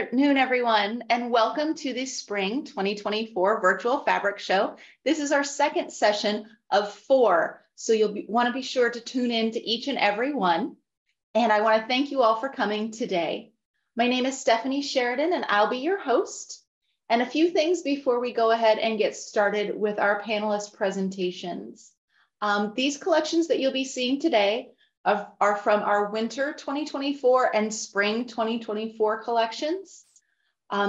afternoon, everyone, and welcome to the Spring 2024 Virtual Fabric Show. This is our second session of 4, so you'll want to be sure to tune in to each and every one. And I want to thank you all for coming today. My name is Stephanie Sheridan, and I'll be your host. And a few things before we go ahead and get started with our panelist presentations. These collections that you'll be seeing today are from our winter 2024 and spring 2024 collections.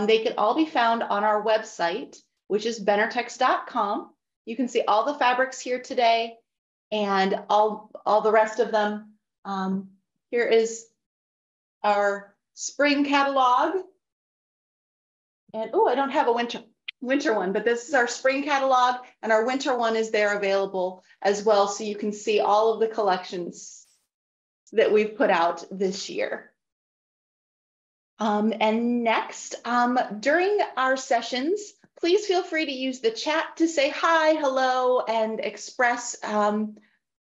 They can all be found on our website, which is benartex.com. You can see all the fabrics here today and all the rest of them. Here is our spring catalog. And oh, I don't have a winter one, but this is our spring catalog, and our winter one is there available as well, so you can see all of the collections that we've put out this year. And next, during our sessions, please feel free to use the chat to say hi, hello, and express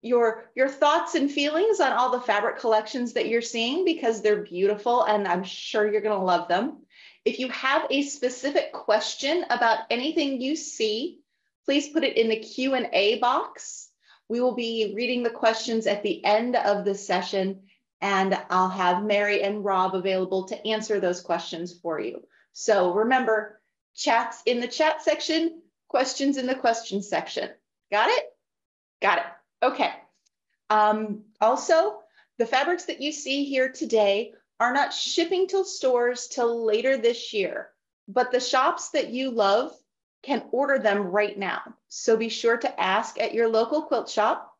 your thoughts and feelings on all the fabric collections that you're seeing, because they're beautiful and I'm sure you're gonna love them. If you have a specific question about anything you see, please put it in the Q&A box. We will be reading the questions at the end of the session, and I'll have Mary and Rob available to answer those questions for you. So remember, chats in the chat section, questions in the question section. Got it? Got it. Okay. Also, the fabrics that you see here today are not shipping to stores till later this year, but the shops that you love can order them right now. So be sure to ask at your local quilt shop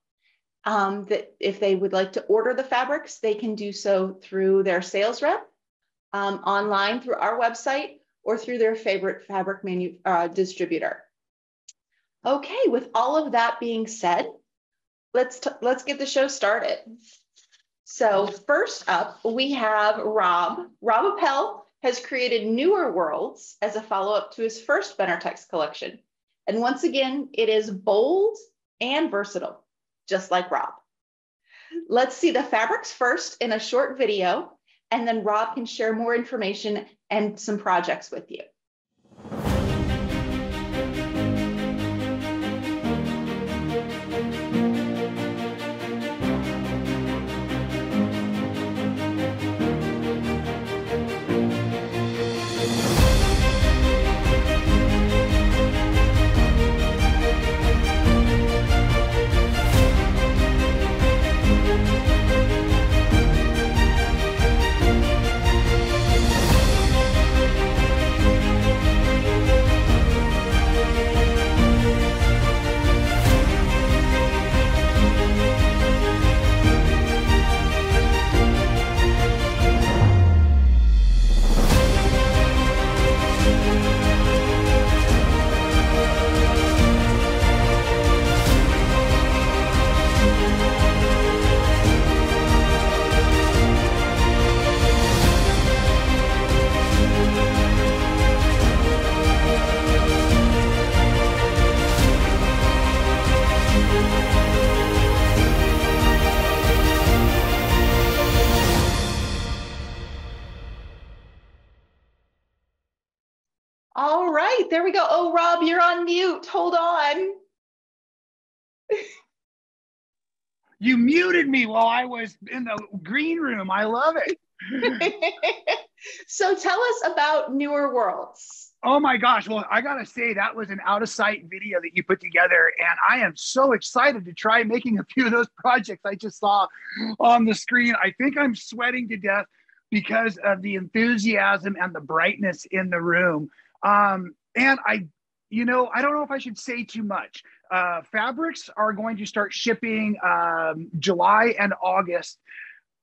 that if they would like to order the fabrics, they can do so through their sales rep, online through our website, or through their favorite fabric distributor. Okay, with all of that being said, let's get the show started. So first up, we have Rob. Rob Appell has created Newer Worlds as a follow-up to his first Benartex collection. And once again, it is bold and versatile, just like Rob. Let's see the fabrics first in a short video, and then Rob can share more information and some projects with you. All right, there we go. Oh, Rob, you're on mute. Hold on. You muted me while I was in the green room. I love it. So tell us about Newer Worlds. Oh my gosh. Well, I got to say that was an out of sight video that you put together. And I am so excited to try making a few of those projects I just saw on the screen. I think I'm sweating to death because of the enthusiasm and the brightness in the room. And I don't know if I should say too much. Fabrics are going to start shipping July and August.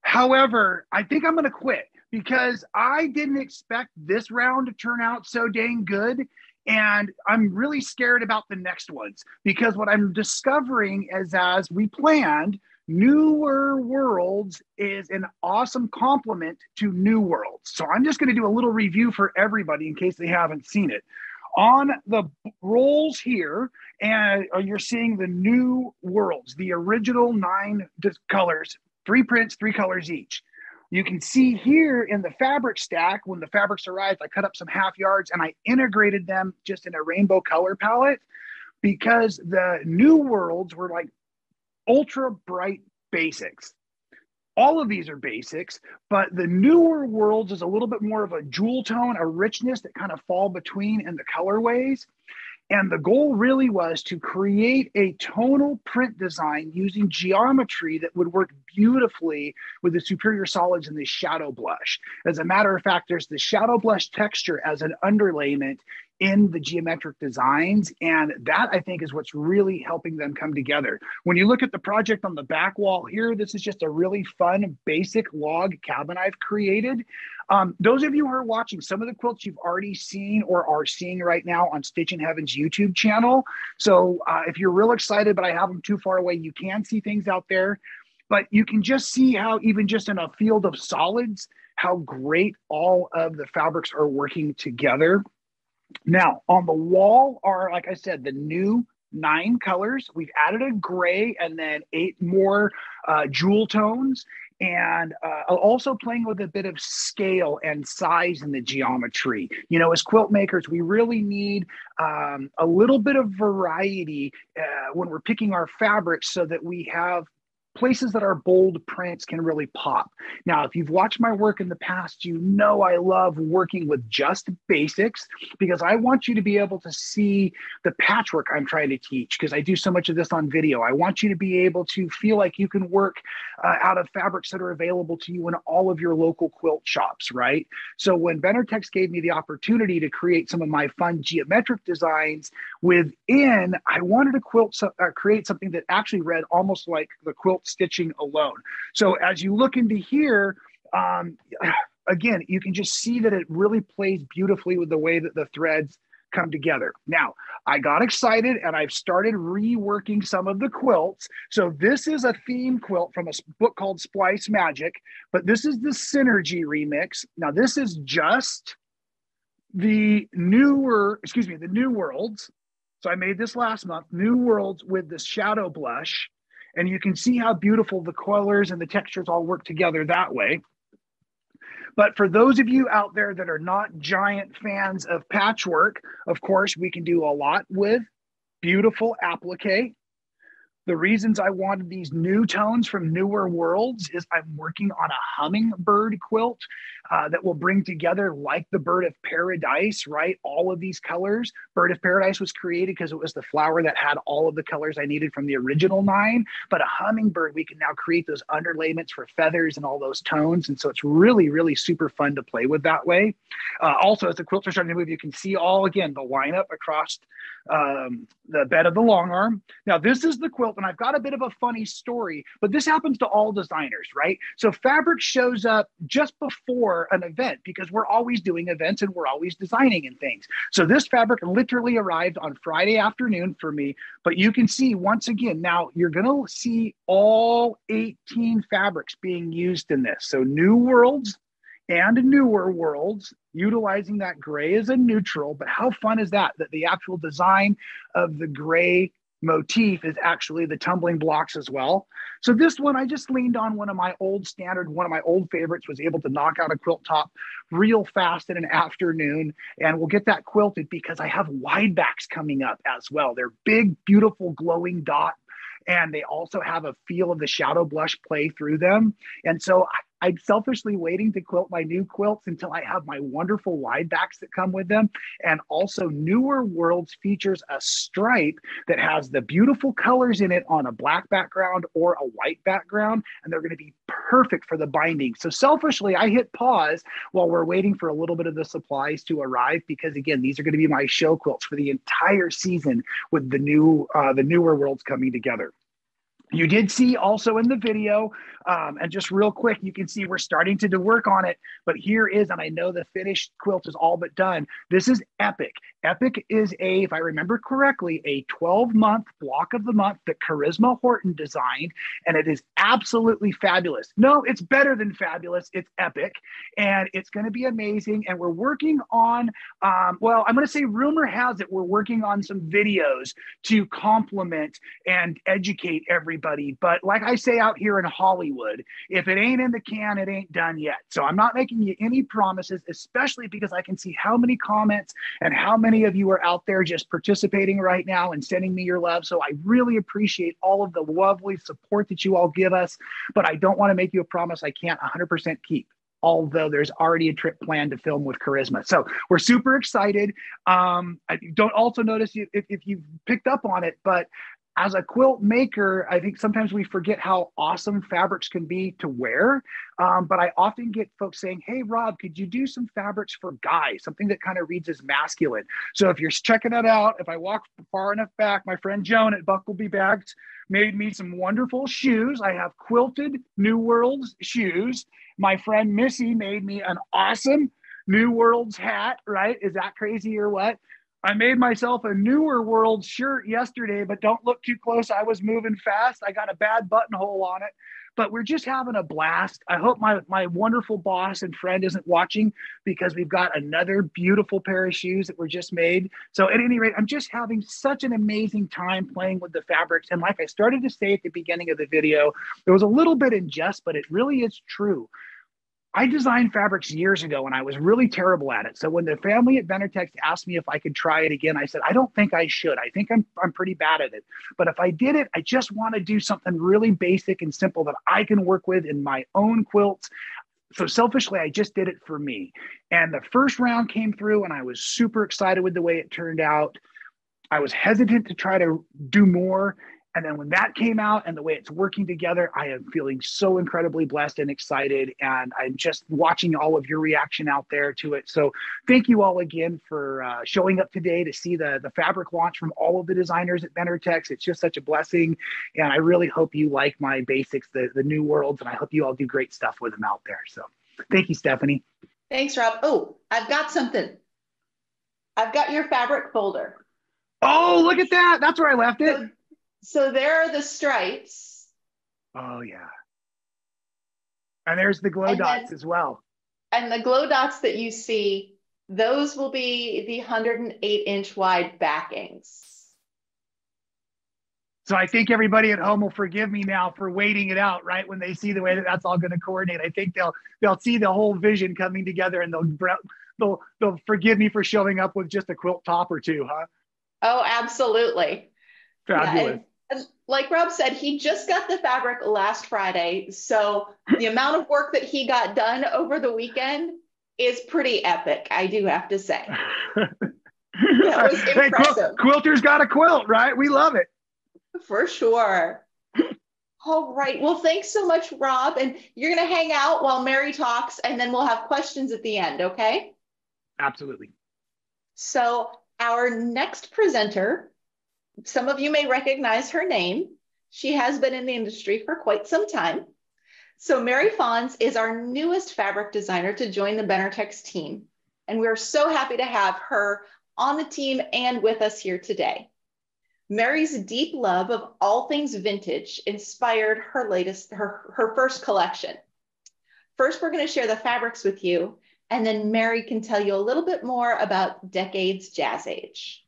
However, I think I'm going to quit because I didn't expect this round to turn out so dang good. And I'm really scared about the next ones because what I'm discovering is, as we planned, Newer Worlds is an awesome complement to New Worlds. So I'm just going to do a little review for everybody in case they haven't seen it. On the rolls here, and you're seeing the New Worlds, the original 9 colors, 3 prints, 3 colors each. You can see here in the fabric stack, when the fabrics arrived, I cut up some half yards and I integrated them just in a rainbow color palette because the new worlds were like ultra bright basics. All of these are basics, but the newer worlds is a little bit more of a jewel tone, a richness that kind of fall between in the colorways. And the goal really was to create a tonal print design using geometry that would work beautifully with the superior solids and the shadow blush. As a matter of fact, there's the shadow blush texture as an underlayment in the geometric designs. And that, I think, is what's really helping them come together. When you look at the project on the back wall here, this is just a really fun, basic log cabin I've created. Those of you who are watching, some of the quilts you've already seen or are seeing right now on Stitch in Heaven's YouTube channel. So if you're real excited, but I have them too far away, you can see things out there. But you can just see how even just in a field of solids, how great all of the fabrics are working together. Now, on the wall are, like I said, the new 9 colors. We've added a gray and then 8 more jewel tones. And also playing with a bit of scale and size in the geometry. You know, as quilt makers, we really need a little bit of variety when we're picking our fabrics so that we have places that our bold prints can really pop. Now, if you've watched my work in the past, you know I love working with just basics because I want you to be able to see the patchwork I'm trying to teach because I do so much of this on video. I want you to be able to feel like you can work out of fabrics that are available to you in all of your local quilt shops, right? So when Benartex gave me the opportunity to create some of my fun geometric designs within, I wanted to create something that actually read almost like the quilt stitching alone. So as you look into here, again, you can just see that it really plays beautifully with the way that the threads come together. Now, I got excited and I've started reworking some of the quilts. So this is a theme quilt from a book called Splice Magic, but this is the Synergy remix. Now, this is just the new worlds. So I made this last month, new worlds with the shadow blush. And you can see how beautiful the colors and the textures all work together that way. But for those of you out there that are not giant fans of patchwork, of course, we can do a lot with beautiful applique. The reasons I wanted these new tones from newer worlds is I'm working on a hummingbird quilt that will bring together, like the bird of paradise, right? All of these colors. Bird of paradise was created because it was the flower that had all of the colors I needed from the original 9. But a hummingbird, we can now create those underlayments for feathers and all those tones. And so it's really, really super fun to play with that way. Also, as the quilts are starting to move, you can see all, again, the lineup across the bed of the long arm. Now, this is the quilt, and I've got a bit of a funny story, but this happens to all designers, right? So fabric shows up just before an event because we're always doing events and we're always designing and things. So this fabric literally arrived on Friday afternoon for me, but you can see once again, now you're going to see all 18 fabrics being used in this. So new worlds and newer worlds, utilizing that gray as a neutral. But how fun is that? That the actual design of the gray motif is actually the tumbling blocks as well. So this one, I just leaned on one of my old favorites, was able to knock out a quilt top real fast in an afternoon. And we'll get that quilted because I have wide backs coming up as well. They're big, beautiful, glowing dot. And they also have a feel of the shadow blush play through them. And so I'm selfishly waiting to quilt my new quilts until I have my wonderful wide backs that come with them. And also Newer Worlds features a stripe that has the beautiful colors in it on a black background or a white background. And they're going to be perfect for the binding. So selfishly, I hit pause while we're waiting for a little bit of the supplies to arrive, because again, these are going to be my show quilts for the entire season with the Newer Worlds coming together. You did see also in the video, and just real quick, you can see we're starting to work on it, but here is, and I know the finished quilt is all but done. This is Epic. Epic is if I remember correctly, a 12-month block of the month that Charisma Horton designed, and it is absolutely fabulous. No, it's better than fabulous. It's epic, and it's going to be amazing. And we're working on, well, I'm going to say rumor has it, we're working on some videos to complement and educate everybody. But like I say out here in Hollywood, Hollywood. If it ain't in the can, it ain't done yet. So I'm not making you any promises, especially because I can see how many comments and how many of you are out there just participating right now and sending me your love. So I really appreciate all of the lovely support that you all give us, but I don't want to make you a promise I can't 100% keep, although there's already a trip planned to film with Charisma. So we're super excited. I don't also notice if you've picked up on it, but as a quilt maker, I think sometimes we forget how awesome fabrics can be to wear. But I often get folks saying, hey, Rob, could you do some fabrics for guys? Something that kind of reads as masculine. So if you're checking that out, if I walk far enough back, my friend Joan at Buckleby Bags made me some wonderful shoes. I have quilted New Worlds shoes. My friend Missy made me an awesome New Worlds hat, right? Is that crazy or what? I made myself a Newer World shirt yesterday, but don't look too close. I was moving fast. I got a bad buttonhole on it, but we're just having a blast. I hope my wonderful boss and friend isn't watching, because we've got another beautiful pair of shoes that were just made. So at any rate, I'm just having such an amazing time playing with the fabrics. And like I started to say at the beginning of the video, there was a little bit in jest, but it really is true. I designed fabrics years ago and I was really terrible at it. So when the family at Benartex asked me if I could try it again, I said, I don't think I should. I think I'm pretty bad at it. But if I did it, I just want to do something really basic and simple that I can work with in my own quilts. So selfishly, I just did it for me. And the first round came through and I was super excited with the way it turned out. I was hesitant to try to do more. And then when that came out and the way it's working together, I am feeling so incredibly blessed and excited. And I'm just watching all of your reaction out there to it. So thank you all again for showing up today to see the fabric launch from all of the designers at Benartex. It's just such a blessing. And I really hope you like my basics, the New Worlds, and I hope you all do great stuff with them out there. So thank you, Stephanie. Thanks, Rob. Oh, I've got something. I've got your fabric folder. Oh, look at that. That's where I left it. So there are the stripes. Oh, yeah. And there's the glow dots as well. And the glow dots that you see, those will be the 108-inch wide backings. So I think everybody at home will forgive me now for waiting it out, right? When they see the way that that's all going to coordinate, I think they'll see the whole vision coming together, and they'll forgive me for showing up with just a quilt top or two, huh? Oh, absolutely. Fabulous. Yeah, and like Rob said, he just got the fabric last Friday. So the amount of work that he got done over the weekend is pretty epic, I do have to say. That was impressive. Hey, quilters got a quilt, right? We love it. For sure. All right. Well, thanks so much, Rob. And you're going to hang out while Mary talks, and then we'll have questions at the end, okay? Absolutely. So our next presenter, some of you may recognize her name. She has been in the industry for quite some time. So Mary Fons is our newest fabric designer to join the Benartex team. And we're so happy to have her on the team and with us here today. Mary's deep love of all things vintage inspired her first collection. First, we're going to share the fabrics with you, and then Mary can tell you a little bit more about Decades Jazz Age.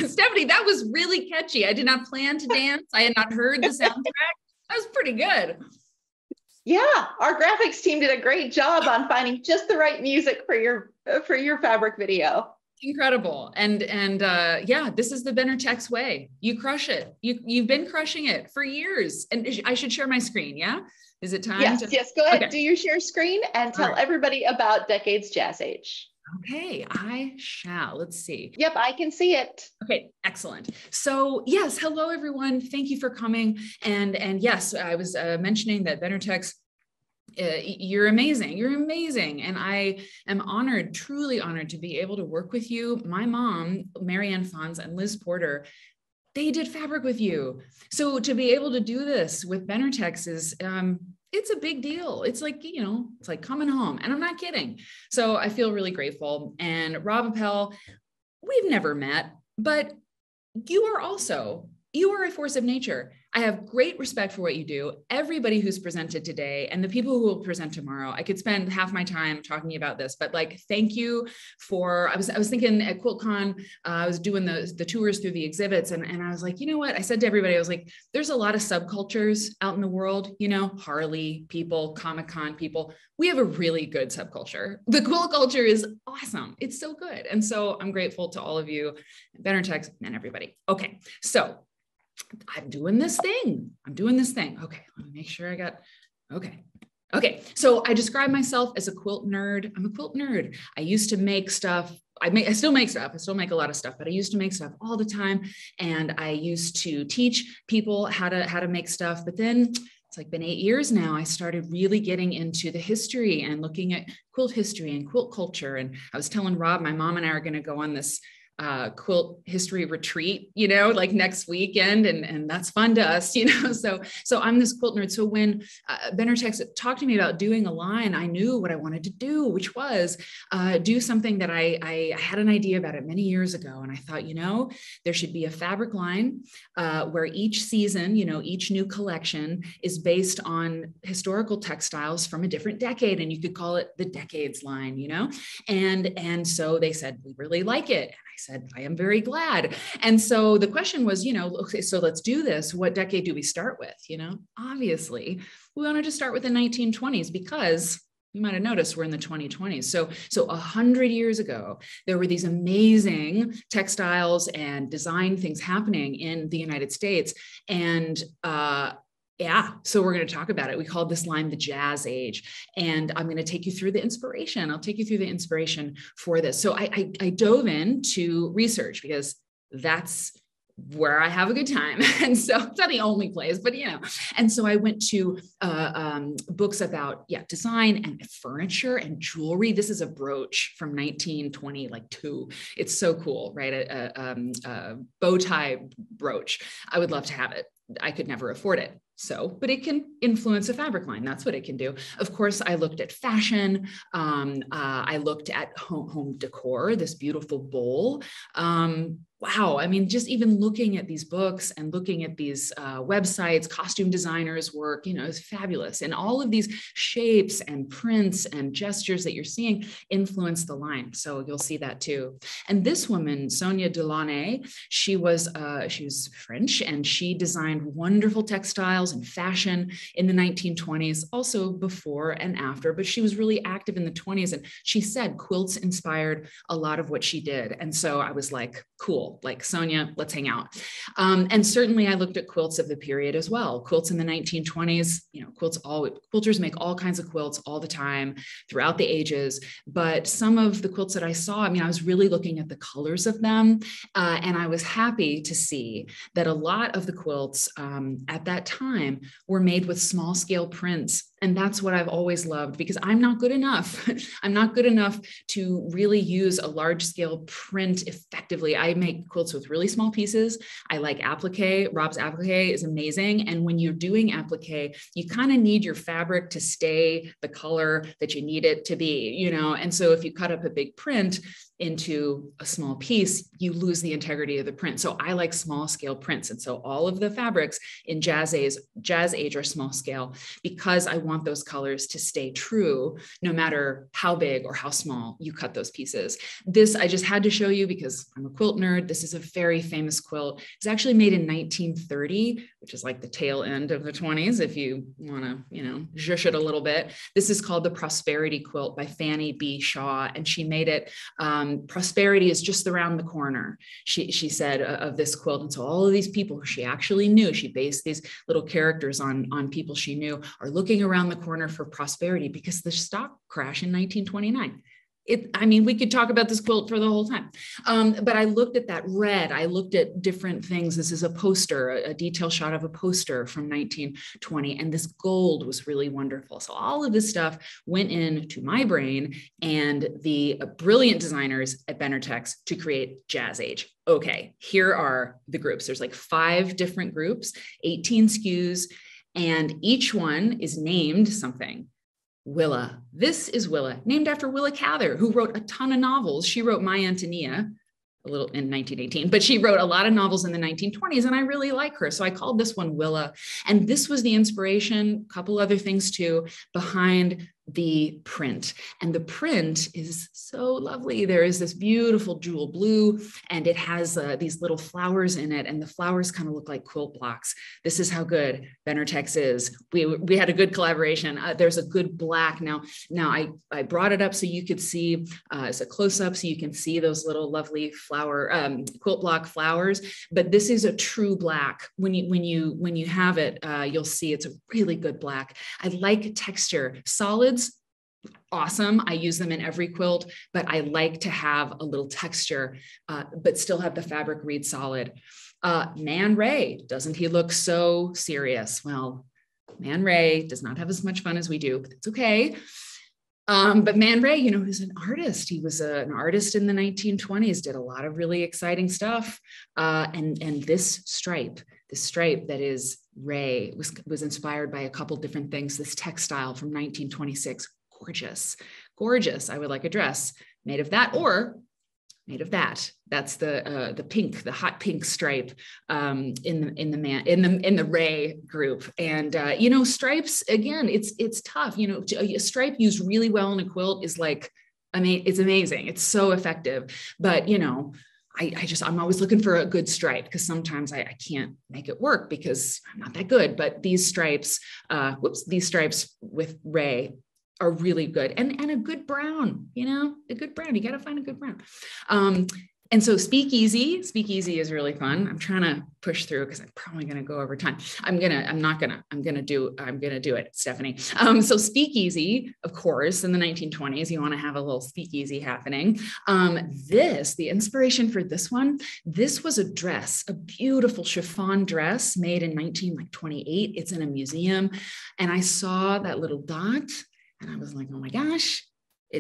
Stephanie, that was really catchy. I did not plan to dance. I had not heard the soundtrack. That was pretty good. Yeah, our graphics team did a great job on finding just the right music for your fabric video. Incredible. And yeah, this is the Benartex way. You crush it. You've been crushing it for years. And I should share my screen. Yeah. Is it time? Yes, go ahead. Okay. Do your share screen and tell everybody about Decades Jazz Age. Okay, I shall. Let's see. Yep, I can see it. Okay, excellent. So yes, hello everyone. Thank you for coming. And yes, I was mentioning that Benartex, you're amazing. You're amazing. And I am honored, truly honored to be able to work with you. My mom, Marianne Fons and Liz Porter, they did fabric with you. So to be able to do this with Benartex is, it's a big deal. It's like, you know, it's like coming home, and I'm not kidding. So I feel really grateful. And Rob Appell, we've never met, but you are a force of nature. I have great respect for what you do. Everybody who's presented today and the people who will present tomorrow, I could spend half my time talking about this, but like, thank you for, I was thinking at QuiltCon, I was doing the tours through the exhibits, and I was like, you know what? I said to everybody, I was like, there's a lot of subcultures out in the world, you know, Harley people, Comic-Con people. We have a really good subculture. The quilt culture is awesome. It's so good. And so I'm grateful to all of you, Benartex and everybody. Okay, so I'm doing this thing. Okay, let me make sure I got, okay. So I describe myself as a quilt nerd. I'm a quilt nerd. I used to make stuff. I still make stuff. I still make a lot of stuff, but I used to make stuff all the time. And I used to teach people how to make stuff. But then it's like been 8 years now, I started really getting into the history and looking at quilt history and quilt culture. And I was telling Rob, my mom and I are going to go on this quilt history retreat, you know, like next weekend. And that's fun to us, you know, so I'm this quilt nerd. So when Benartex talked to me about doing a line, I knew what I wanted to do, which was do something that I had an idea about it many years ago. And I thought, you know, there should be a fabric line where each season, you know, each new collection is based on historical textiles from a different decade. And you could call it the Decades line, you know, and so they said, we really like it. And I said, I am very glad. And so the question was, you know, okay, so let's do this. What decade do we start with? You know, obviously we wanted to start with the 1920s because you might have noticed we're in the 2020s. So 100 years ago, there were these amazing textiles and design things happening in the United States. And yeah, so we're going to talk about it. We called this line the Jazz Age, and I'm going to take you through the inspiration. I'll take you through the inspiration for this. So I dove into research because that's where I have a good time. And so it's not the only place, but you know, and so I went to books about, design and furniture and jewelry. This is a brooch from 1922. It's so cool, right? A bow tie brooch. I would love to have it. I could never afford it. So, but it can influence a fabric line. That's what it can do. Of course, I looked at fashion. I looked at home decor, this beautiful bowl. Wow. I mean, just even looking at these books and looking at these websites, costume designers' work, you know, is fabulous. And all of these shapes and prints and gestures that you're seeing influence the line. So you'll see that too. And this woman, Sonia Delaunay, she was French, and she designed wonderful textiles and fashion in the 1920s, also before and after, but she was really active in the 20s. And she said quilts inspired a lot of what she did. And so I was like, cool, like Sonia, let's hang out. And certainly I looked at quilts of the period as well. Quilts in the 1920s, you know, quilters make all kinds of quilts all the time throughout the ages. But some of the quilts that I saw, I mean, I was really looking at the colors of them. And I was happy to see that a lot of the quilts at that time were made with small scale prints. And that's what I've always loved, because I'm not good enough. I'm not good enough to really use a large scale print effectively. I make quilts with really small pieces. I like applique. Rob's applique is amazing. And when you're doing applique, you kind of need your fabric to stay the color that you need it to be, you know? And so if you cut up a big print into a small piece, you lose the integrity of the print. So I like small scale prints. And so all of the fabrics in Jazz Age are small scale, because I want those colors to stay true, no matter how big or how small you cut those pieces. This I just had to show you because I'm a quilt nerd. This is a very famous quilt. It's actually made in 1930 which is like the tail end of the 20s, if you want to, you know, zhush it a little bit. This is called the Prosperity Quilt by Fannie B. Shaw. And she made it, prosperity is just around the corner, she said, of this quilt. And so all of these people who she actually knew, she based these little characters on people she knew, are looking around the corner for prosperity because the stock crash in 1929. I mean, we could talk about this quilt for the whole time. But I looked at that red. I looked at different things. This is a poster, a detail shot of a poster from 1920. And this gold was really wonderful. So all of this stuff went into my brain and the brilliant designers at Benartex to create Jazz Age. Okay, here are the groups. There's like 5 different groups, 18 SKUs, and each one is named something. Willa. This is Willa, named after Willa Cather, who wrote a ton of novels. She wrote My Antonia, a little in 1918, but she wrote a lot of novels in the 1920s, and I really like her. So I called this one Willa. And this was the inspiration, a couple other things too, behind the print. And the print is so lovely. There is this beautiful jewel blue, and it has these little flowers in it, and the flowers kind of look like quilt blocks. This is how good Benartex is. We had a good collaboration. There's a good black. Now I brought it up so you could see, it's a close-up so you can see those little lovely flower, quilt block flowers, but this is a true black. When you have it, you'll see it's a really good black. I like texture. Solids, awesome. I use them in every quilt, but I like to have a little texture, but still have the fabric read solid. Man Ray, doesn't he look so serious? Well, Man Ray does not have as much fun as we do, but it's okay. But Man Ray, you know, he's an artist. He was an artist in the 1920s, did a lot of really exciting stuff. And this stripe that is Ray was inspired by a couple different things. This textile from 1926, gorgeous. I would like a dress made of that or made of that. That's the pink, the hot pink stripe in the Ray group. And you know, stripes again, it's tough. You know, a stripe used really well in a quilt is like, I mean, it's amazing. It's so effective. But you know, I'm always looking for a good stripe because sometimes I can't make it work because I'm not that good. But these stripes, these stripes with Ray are really good, and a good brown, you know, a good brown. You got to find a good brown. And so Speakeasy is really fun. I'm trying to push through because I'm probably going to go over time. I'm going to do it, Stephanie. So Speakeasy, of course, in the 1920s, you want to have a little speakeasy happening. The inspiration for this one, this was a dress, a beautiful chiffon dress made in 1928. It's in a museum. And I saw that little dot and I was like, oh my gosh,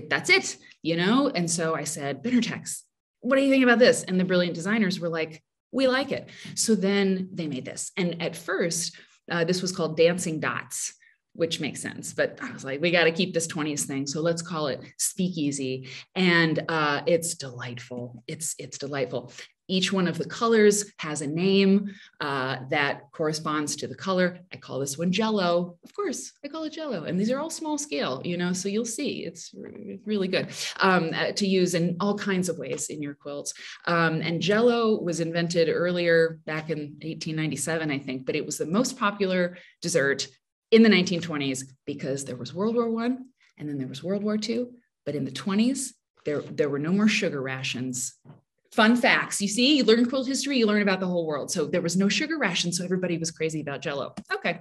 that's it, you know? And so I said, Benartex, what do you think about this? And the brilliant designers were like, we like it. So then they made this. And at first, this was called Dancing Dots, which makes sense. But I was like, we got to keep this 20s thing. So let's call it Speakeasy. And it's delightful. It's delightful. Each one of the colors has a name that corresponds to the color. I call this one Jello. Of course, I call it Jello. And these are all small scale, you know, so you'll see it's really good to use in all kinds of ways in your quilts. And Jello was invented earlier back in 1897, I think, but it was the most popular dessert in the 1920s because there was World War I and then there was World War II. But in the 20s, there were no more sugar rations. Fun facts. You see, you learn quilt history, you learn about the whole world. So there was no sugar ration. So everybody was crazy about Jello. Okay.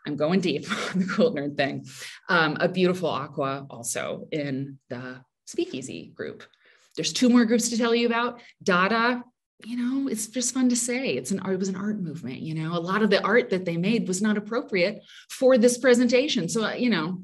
I'm going deep on the quilt nerd thing. A beautiful aqua also in the Speakeasy group. There's 2 more groups to tell you about. Dada, you know, it's just fun to say. It was an art movement, you know, a lot of the art that they made was not appropriate for this presentation. So, you know,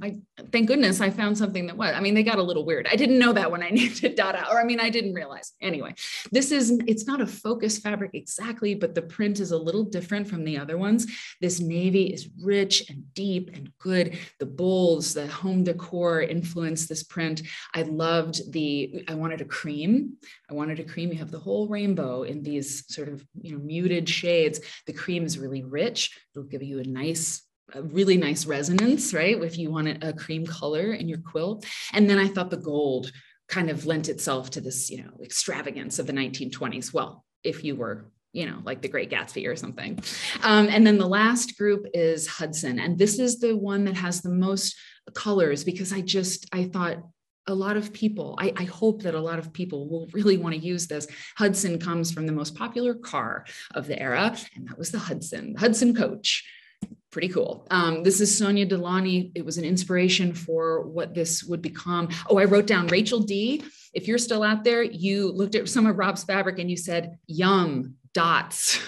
thank goodness I found something that was. I mean, they got a little weird. I didn't know that when I named it Dada, or I mean, I didn't realize. Anyway, it's not a focus fabric exactly, but the print is a little different from the other ones. This navy is rich and deep and good. The bowls, the home decor influenced this print. I wanted a cream. You have the whole rainbow in these sort of, you know, muted shades. The cream is really rich. It'll give you a really nice resonance, right? If you want a cream color in your quilt. And then I thought the gold kind of lent itself to this, you know, extravagance of the 1920s. Well, if you were you know, like the Great Gatsby or something. And then the last group is Hudson. And this is the one that has the most colors, because I thought a lot of people, I hope that a lot of people will really want to use this. Hudson comes from the most popular car of the era, and that was the Hudson Coach. Pretty cool. This is Sonia Delani. It was an inspiration for what this would become. Oh, I wrote down Rachel D. If you're still out there, you looked at some of Rob's fabric and you said, yum, dots.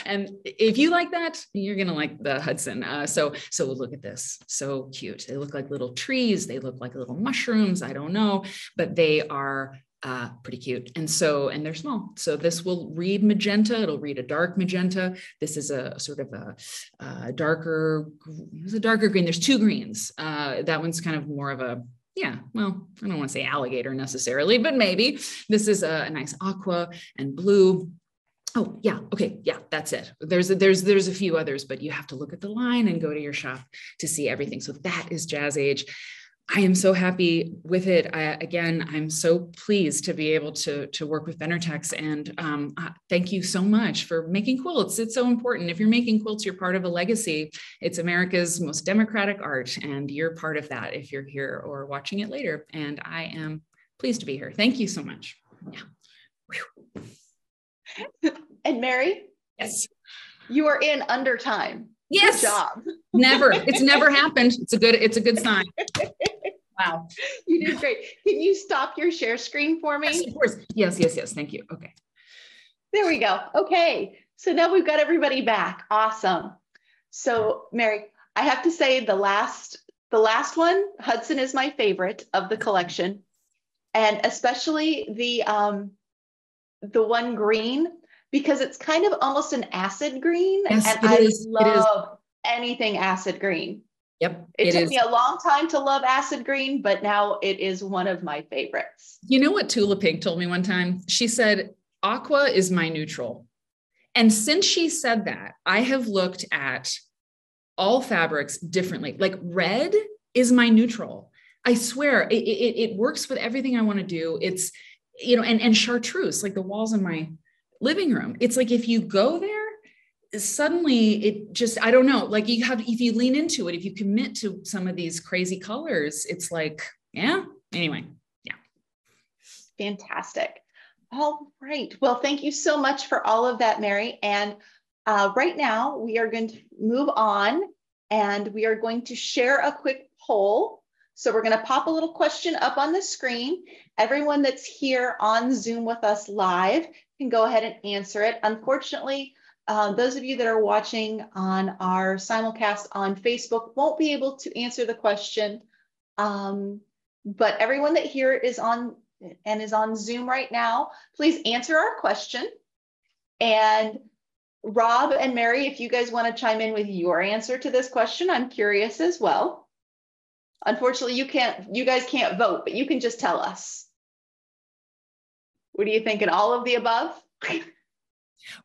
And if you like that, you're going to like the Hudson. So look at this. So cute. They look like little trees. They look like little mushrooms. I don't know, but they are pretty cute. And they're small. So this will read magenta. It'll read a dark magenta. This is a sort of a darker green. There's two greens. That one's kind of more of a, yeah, well, I don't want to say alligator necessarily, but maybe. This is a nice aqua and blue. Oh yeah. Okay. Yeah, that's it. There's a few others, but you have to look at the line and go to your shop to see everything. So that is Jazz Age. I am so happy with it. I'm so pleased to be able to work with Benartex, and thank you so much for making quilts. It's so important. If you're making quilts, you're part of a legacy. It's America's most democratic art, and you're part of that if you're here or watching it later. And I am pleased to be here. Thank you so much. Yeah. And Mary? Yes. You are in under time. Yes. Good job. Never. It's never happened. It's a good sign. Wow. You did great. Can you stop your share screen for me? Yes, of course. Yes. Thank you. Okay. There we go. Okay. So now we've got everybody back. Awesome. So Mary, I have to say the last one, Hudson, is my favorite of the collection. And especially the one green, because it's kind of almost an acid green. Yes, and I love anything acid green. Yep. It took me a long time to love acid green, but now it is one of my favorites. You know what Tula Pink told me one time? She said, aqua is my neutral. And since she said that, I have looked at all fabrics differently. Like red is my neutral. I swear it works with everything I want to do. It's, you know, and chartreuse, like the walls in my living room. It's like, if you go there, suddenly it just, I don't know, like if you lean into it, if you commit to some of these crazy colors, it's like, yeah, anyway, yeah. Fantastic. All right. Well, thank you so much for all of that, Mary. And right now we are going to move on, and we are going to share a quick poll. So we're going to pop a little question up on the screen. Everyone that's here on Zoom with us live can go ahead and answer it. Unfortunately, those of you that are watching on our simulcast on Facebook won't be able to answer the question, but everyone that here is on Zoom right now, please answer our question. And Rob and Mary, if you guys want to chime in with your answer to this question, I'm curious as well. Unfortunately, you guys can't vote, but you can just tell us. What do you think? In all of the above?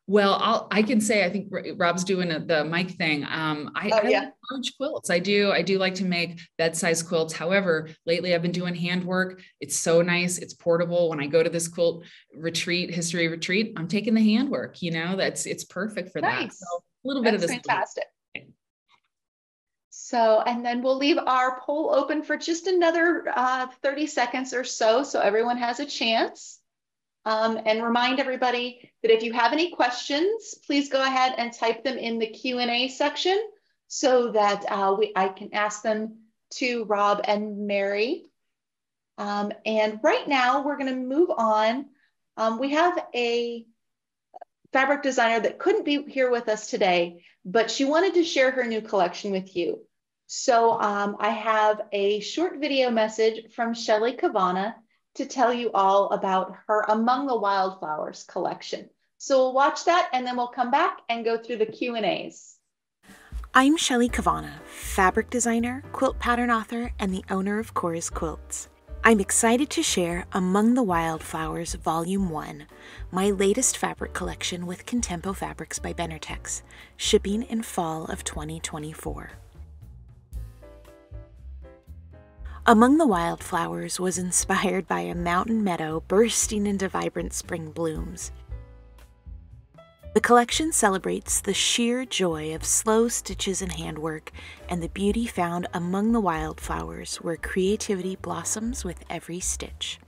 Well, I can say, I think Rob's doing the mic thing. I like large quilts. I do like to make bed-size quilts. However, lately I've been doing handwork. It's so nice. It's portable. When I go to this quilt history retreat, I'm taking the handwork, you know, it's perfect for that. So a little bit of this. Fantastic. So, and then we'll leave our poll open for just another 30 seconds or so everyone has a chance. And remind everybody that if you have any questions, please go ahead and type them in the Q&A section so that I can ask them to Rob and Mary. And right now we're going to move on. We have a fabric designer that couldn't be here with us today, but she wanted to share her new collection with you. So I have a short video message from Shelley Cavanna to tell you all about her Among the Wildflowers collection. So we'll watch that, and then we'll come back and go through the Q&As. I'm Shelley Cavanna, fabric designer, quilt pattern author, and the owner of Chorus Quilts. I'm excited to share Among the Wildflowers Volume 1, my latest fabric collection with Contempo Fabrics by Benartex, shipping in fall of 2024. Among the Wildflowers was inspired by a mountain meadow bursting into vibrant spring blooms. The collection celebrates the sheer joy of slow stitches and handwork and the beauty found among the wildflowers where creativity blossoms with every stitch.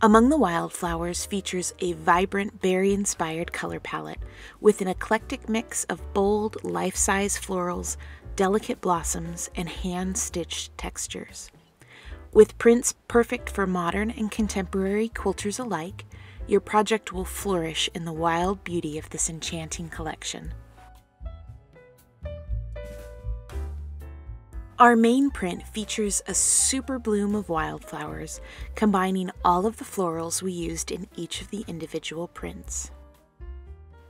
Among the Wildflowers features a vibrant berry-inspired color palette with an eclectic mix of bold, life-size florals, delicate blossoms, and hand-stitched textures. With prints perfect for modern and contemporary quilters alike, your project will flourish in the wild beauty of this enchanting collection. Our main print features a super bloom of wildflowers, combining all of the florals we used in each of the individual prints.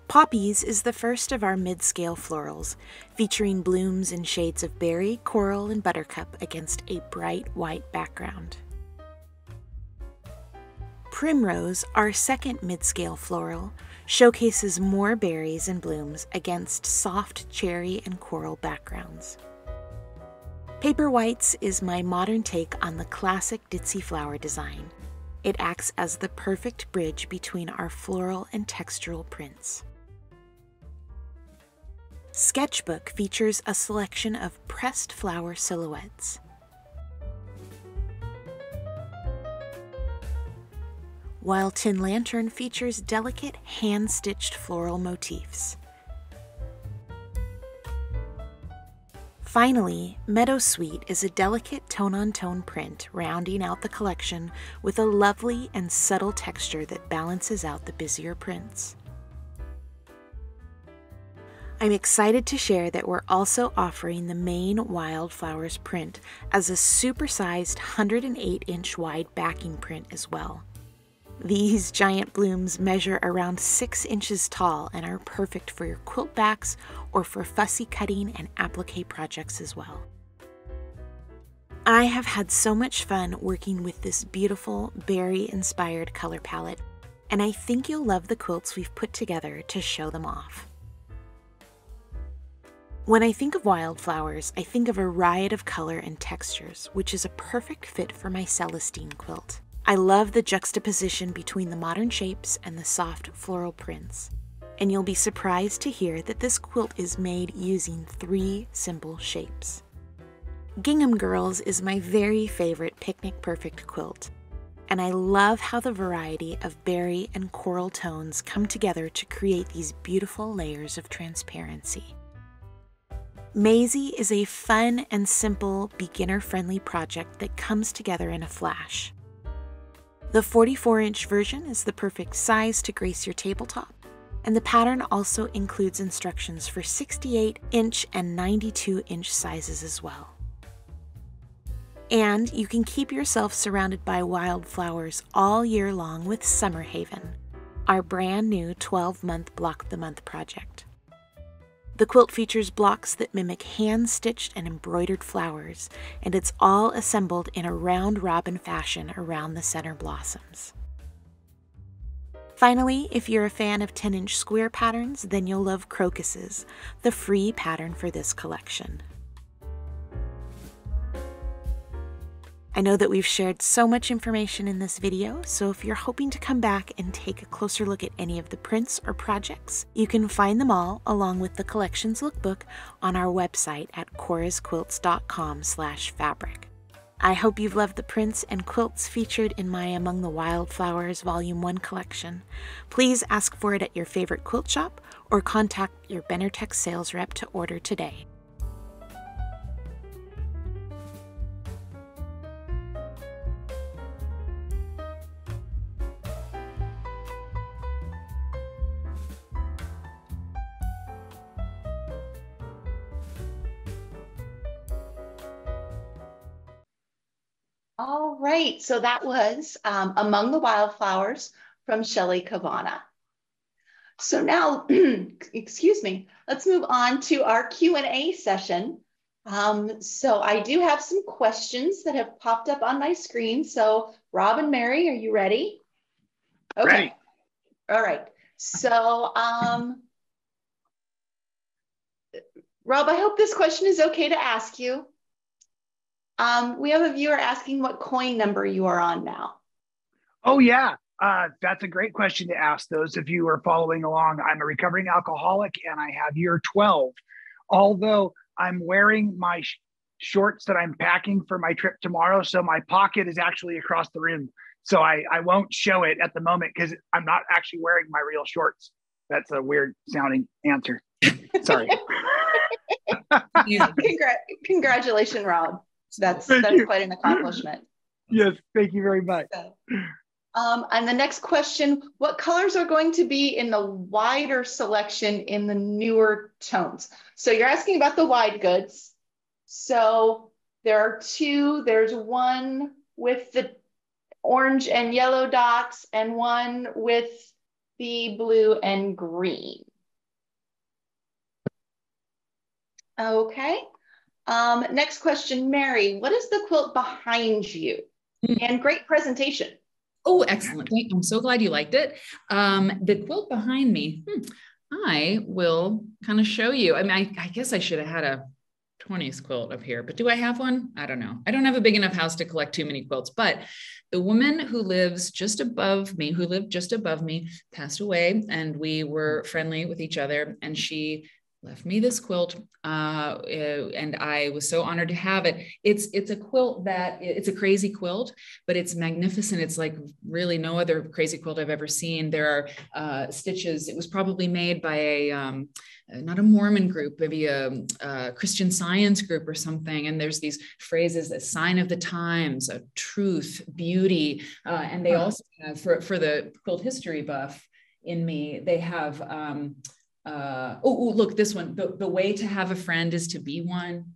Poppies is the first of our mid-scale florals, featuring blooms in shades of berry, coral, and buttercup against a bright white background. Primrose, our second mid-scale floral, showcases more berries and blooms against soft cherry and coral backgrounds. Paper Whites is my modern take on the classic ditzy flower design. It acts as the perfect bridge between our floral and textural prints. Sketchbook features a selection of pressed flower silhouettes. While Tin Lantern features delicate hand-stitched floral motifs. Finally, Meadowsweet is a delicate tone-on-tone print rounding out the collection with a lovely and subtle texture that balances out the busier prints. I'm excited to share that we're also offering the main Wildflowers print as a supersized 108-inch wide backing print as well. These giant blooms measure around 6 inches tall and are perfect for your quilt backs or for fussy cutting and applique projects as well. I have had so much fun working with this beautiful berry-inspired color palette, and I think you'll love the quilts we've put together to show them off. When I think of wildflowers, I think of a riot of color and textures, which is a perfect fit for my Celestine quilt. I love the juxtaposition between the modern shapes and the soft floral prints. And you'll be surprised to hear that this quilt is made using 3 simple shapes. Gingham Girls is my very favorite picnic perfect quilt, and I love how the variety of berry and coral tones come together to create these beautiful layers of transparency. Maisie is a fun and simple, beginner-friendly project that comes together in a flash. The 44-inch version is the perfect size to grace your tabletop, and the pattern also includes instructions for 68-inch and 92-inch sizes as well. And you can keep yourself surrounded by wildflowers all year long with Summer Haven, our brand new 12-month Block the Month project. The quilt features blocks that mimic hand-stitched and embroidered flowers, and it's all assembled in a round-robin fashion around the center blossoms. Finally, if you're a fan of 10-inch square patterns, then you'll love Crocuses, the free pattern for this collection. I know that we've shared so much information in this video, so if you're hoping to come back and take a closer look at any of the prints or projects, you can find them all along with the collections lookbook on our website at corasquilts.com/fabric. I hope you've loved the prints and quilts featured in my Among the Wildflowers Volume 1 collection. Please ask for it at your favorite quilt shop or contact your Benartex sales rep to order today. All right, so that was Among the Wildflowers from Shelley Cavanna. So now, excuse me, let's move on to our Q&A session. So I do have some questions that have popped up on my screen. So Rob and Mary, are you ready? Okay. Ready. All right. So Rob, I hope this question is okay to ask you. We have a viewer asking what coin number you are on now. Oh yeah, That's a great question to ask those of you who are following along. I'm a recovering alcoholic and I have year 12. Although I'm wearing my shorts that I'm packing for my trip tomorrow. So my pocket is actually across the room. So I won't show it at the moment because I'm not actually wearing my real shorts. That's a weird sounding answer. Sorry. Congratulations, Rob. That's quite an accomplishment. Yes, thank you very much. And the next question, what colors are going to be in the wider selection in the newer tones? So you're asking about the wide goods. So there are two, there's one with the orange and yellow dots and one with the blue and green. Okay. Next question, Mary, what is the quilt behind you? And great presentation. Oh, excellent. I'm so glad you liked it. The quilt behind me, I will kind of show you. I mean, I guess I should have had a 20s quilt up here, but do I have one? I don't know. I don't have a big enough house to collect too many quilts, but the woman who lives just above me, passed away, and we were friendly with each other, and she left me this quilt, and I was so honored to have it. It's a quilt that, it's a crazy quilt, but it's magnificent. It's like really no other crazy quilt I've ever seen. There are stitches. It was probably made by a, not a Mormon group, maybe a Christian Science group or something. And there's these phrases, a sign of the times, a truth, beauty. And they also have, for the quilt history buff in me, they have, look, this one, the way to have a friend is to be one.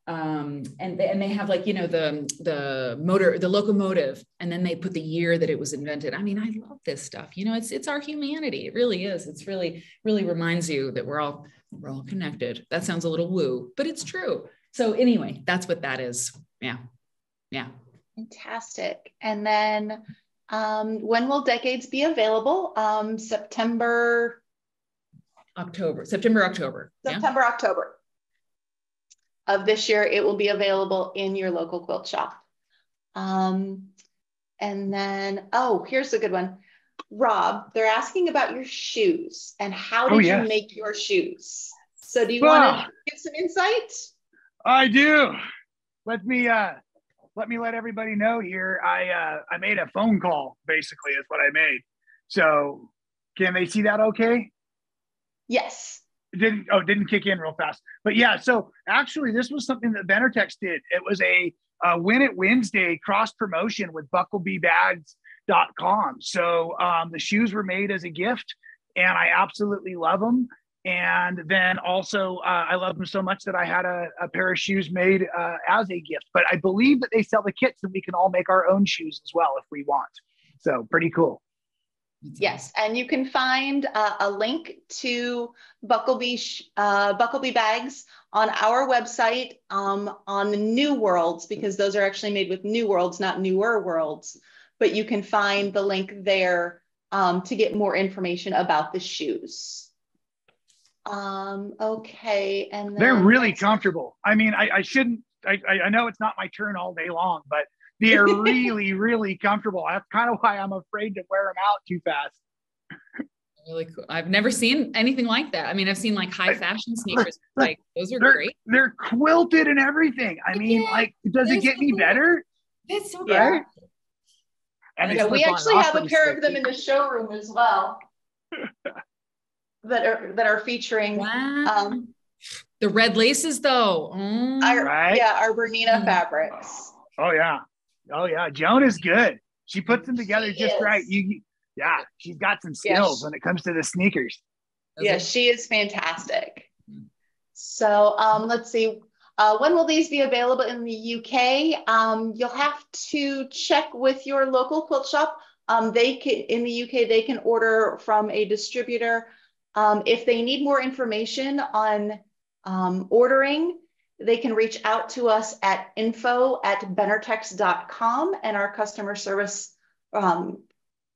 And they have, like, you know, the motor, the locomotive, and then they put the year that it was invented. I mean, I love this stuff. You know, it's our humanity. It really is. It's really reminds you that we're all connected. That sounds a little woo, but it's true. So anyway, that's what that is. Yeah. Fantastic. And then when will Decades be available? September, October. Of this year, it will be available in your local quilt shop. And then, here's a good one. Rob, they're asking about your shoes and how did you make your shoes? So do you want to give some insight? I do. Let me let everybody know here. I made a phone call, basically, is what I made. So can they see that okay? Yes. Didn't kick in real fast. But yeah, so actually this was something that Benartex did. It was a Win It Wednesday cross promotion with bucklebybags.com. So the shoes were made as a gift and I absolutely love them. And then also I love them so much that I had a pair of shoes made as a gift. But I believe that they sell the kits and we can all make our own shoes as well if we want. So pretty cool. Yes, and you can find a link to Buckleby bags on our website on the New Worlds, because those are actually made with New Worlds, not Newer Worlds. But you can find the link there to get more information about the shoes. Okay, and then they're really comfortable. I mean, I know it's not my turn all day long, but they're really comfortable. That's kind of why I'm afraid to wear them out too fast. Really cool. I've never seen anything like that. I mean, I've seen like high fashion sneakers. Like those are great. They're quilted and everything. I mean, like, does it get any better? That's so good. Right? And we actually have a pair of them in the showroom as well. that are featuring the red laces though. Our Bernina fabrics. Oh yeah. Joan is good. She puts them together just right. She's got some skills when it comes to the sneakers. Yes, she is fantastic. So let's see. When will these be available in the UK? You'll have to check with your local quilt shop. In the UK, they can order from a distributor. If they need more information on ordering, they can reach out to us at info@benartex.com, and our customer service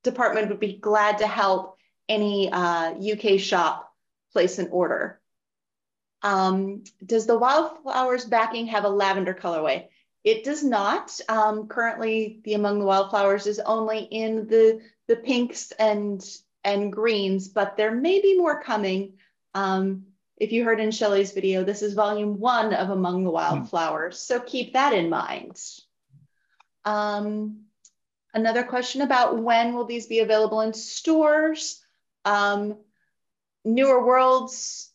department would be glad to help any UK shop place an order. Does the Wildflowers backing have a lavender colorway? It does not. Currently, the Among the Wildflowers is only in the pinks and greens, but there may be more coming. If you heard in Shelley's video, this is volume 1 of Among the Wildflowers, so keep that in mind. Another question about when will these be available in stores? Newer Worlds,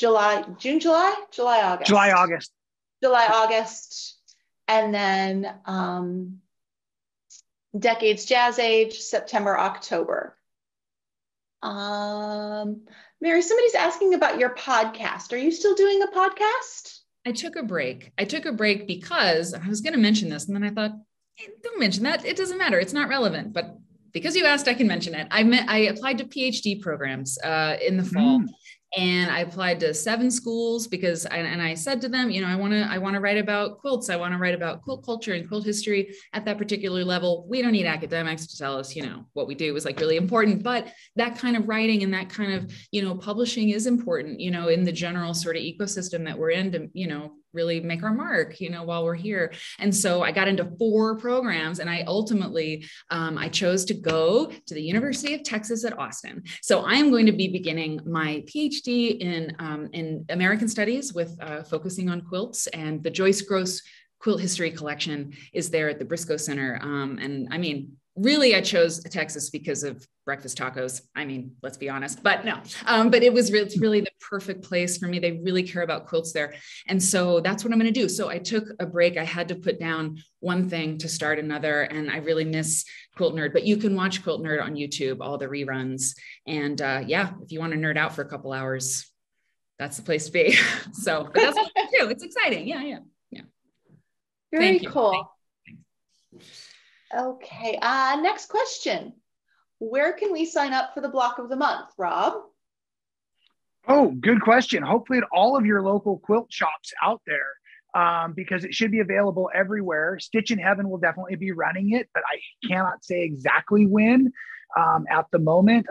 August. July, August. And then Decades Jazz Age, September, October. Mary, somebody's asking about your podcast. Are you still doing a podcast? I took a break. Because I was going to mention this, and then I thought, hey, don't mention that. It doesn't matter. It's not relevant. But because you asked, I can mention it. I applied to PhD programs in the fall. And I applied to 7 schools because I said to them, you know, I want to write about quilts. I want to write about quilt culture and quilt history at that particular level. We don't need academics to tell us, you know, what we do is like really important, but that kind of writing and that kind of, you know, publishing is important, you know, in the general sort of ecosystem that we're in to, you know, really make our mark, you know, while we're here. And so I got into 4 programs, and I ultimately, I chose to go to the University of Texas at Austin. So I'm going to be beginning my PhD in American Studies with focusing on quilts, and the Joyce Gross Quilt History Collection is there at the Briscoe Center. And I mean, really, I chose Texas because of breakfast tacos. I mean, let's be honest, but no, but it's really the perfect place for me. They really care about quilts there. And so that's what I'm going to do. So I took a break. I had to put down one thing to start another. And I really miss Quilt Nerd, but you can watch Quilt Nerd on YouTube, all the reruns. And yeah, if you want to nerd out for a couple hours, that's the place to be. So, but that's what I do. It's exciting. Yeah. Very cool. Okay, next question. Where can we sign up for the block of the month, Rob? Oh, good question. Hopefully at all of your local quilt shops out there, because it should be available everywhere. Stitch in Heaven will definitely be running it, but I cannot say exactly when at the moment,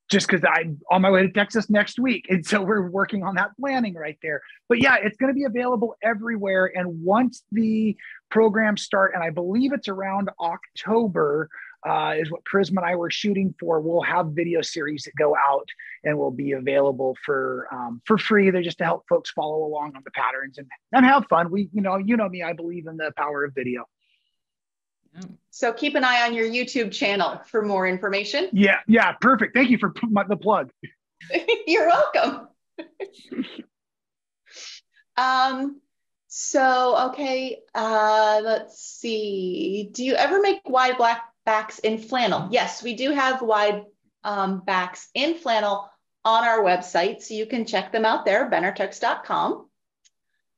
just because I'm on my way to Texas next week. And so we're working on that planning right there. But yeah, it's going to be available everywhere. And once the programs start, and I believe it's around October, is what Prism and I were shooting for. We'll have video series that go out and will be available for free. They're just to help folks follow along on the patterns and have fun. You know me, I believe in the power of video. So keep an eye on your YouTube channel for more information. Yeah, perfect. Thank you for the plug. You're welcome. So, okay, let's see. Do you ever make wide black backs in flannel? Yes, we do have wide backs in flannel on our website, so you can check them out there, benartex.com.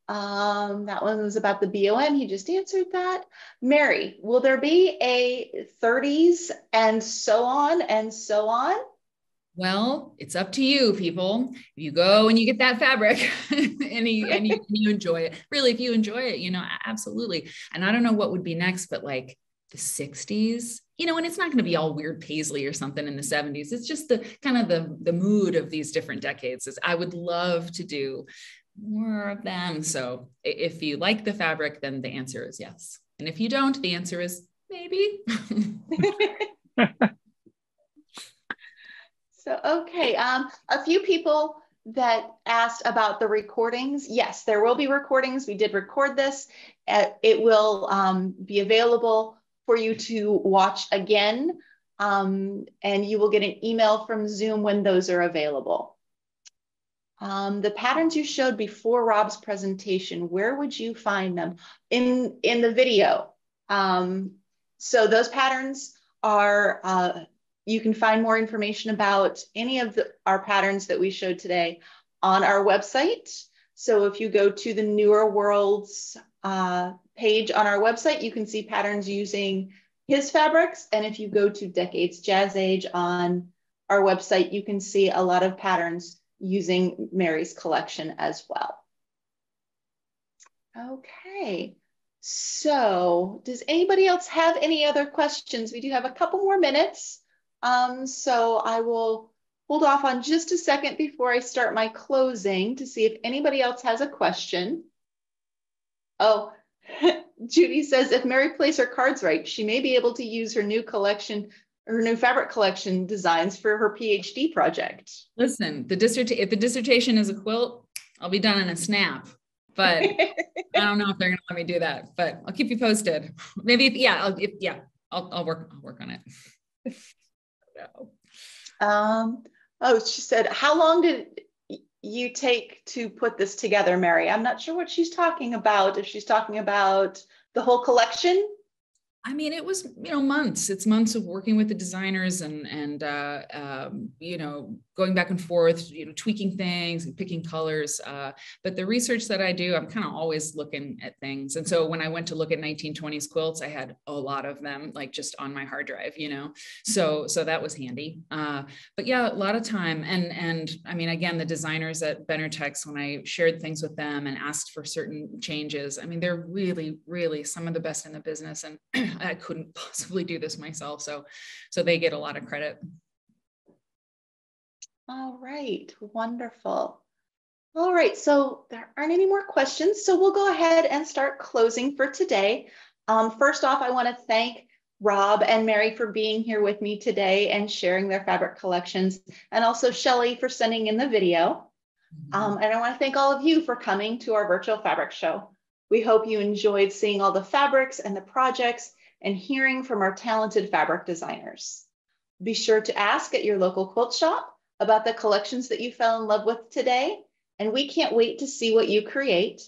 That one was about the BOM. You just answered that. Mary, will there be a 30s and so on and so on? Well, it's up to you, people. If you go and you get that fabric and you enjoy it, really, if you enjoy it, you know, absolutely. And I don't know what would be next, but like the 60s, you know, and it's not going to be all weird paisley or something in the 70s. It's just the kind of the mood of these different decades. I would love to do more of them. So if you like the fabric, then the answer is yes. And if you don't, the answer is maybe. So, okay. A few people that asked about the recordings. Yes, there will be recordings. We did record this. It will be available for you to watch again. And you will get an email from Zoom when those are available. The patterns you showed before Rob's presentation, where would you find them? In the video. So those patterns are, you can find more information about any of our patterns that we showed today on our website. So if you go to the Newer Worlds page on our website, you can see patterns using his fabrics. And if you go to Decades Jazz Age on our website, you can see a lot of patterns using Mary's collection as well. Okay, so does anybody else have any other questions? We do have a couple more minutes. So I will hold off on just a second before I start my closing to see if anybody else has a question. Oh, Judy says if Mary plays her cards right, she may be able to use her new fabric collection designs for her PhD project. Listen, if the dissertation is a quilt, I'll be done in a snap. But I don't know if they're going to let me do that. But I'll keep you posted. Maybe, I'll work on it. No. Oh, she said, how long did you take to put this together, Mary? I'm not sure what she's talking about. If she's talking about the whole collection. I mean, it was, months. It's months of working with the designers and going back and forth, tweaking things and picking colors. But the research that I do, I'm kind of always looking at things. And so when I went to look at 1920s quilts, I had a lot of them like just on my hard drive, so that was handy. But yeah, a lot of time. And I mean, again, the designers at Benartex, when I shared things with them and asked for certain changes, I mean, they're really, really some of the best in the business. And I couldn't possibly do this myself. So they get a lot of credit. All right, wonderful. All right, so there aren't any more questions. So we'll go ahead and start closing for today. First off, I want to thank Rob and Mary for being here with me today and sharing their fabric collections, and also Shelley for sending in the video. And I want to thank all of you for coming to our virtual fabric show. We hope you enjoyed seeing all the fabrics and the projects and hearing from our talented fabric designers. Be sure to ask at your local quilt shop about the collections that you fell in love with today, and we can't wait to see what you create.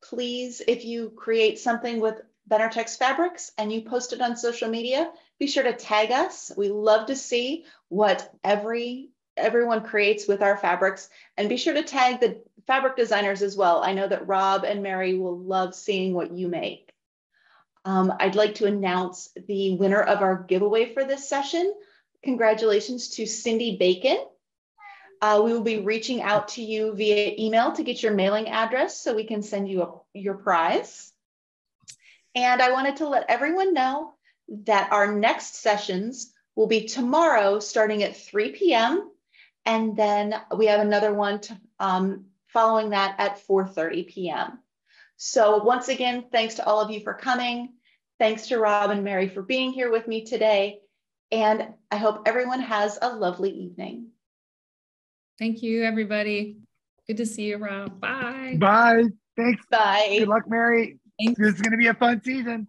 Please, if you create something with Benartex fabrics and you post it on social media, be sure to tag us. We love to see what everyone creates with our fabrics, and be sure to tag the fabric designers as well. I know that Rob and Mary will love seeing what you make. I'd like to announce the winner of our giveaway for this session. Congratulations to Cindy Bacon. We will be reaching out to you via email to get your mailing address so we can send you your prize. And I wanted to let everyone know that our next sessions will be tomorrow starting at 3 p.m. And then we have another one following that at 4:30 p.m. So once again, thanks to all of you for coming. Thanks to Rob and Mary for being here with me today. And I hope everyone has a lovely evening. Thank you, everybody. Good to see you, Rob. Bye. Bye. Thanks. Bye. Good luck, Mary. Thanks. This is going to be a fun season.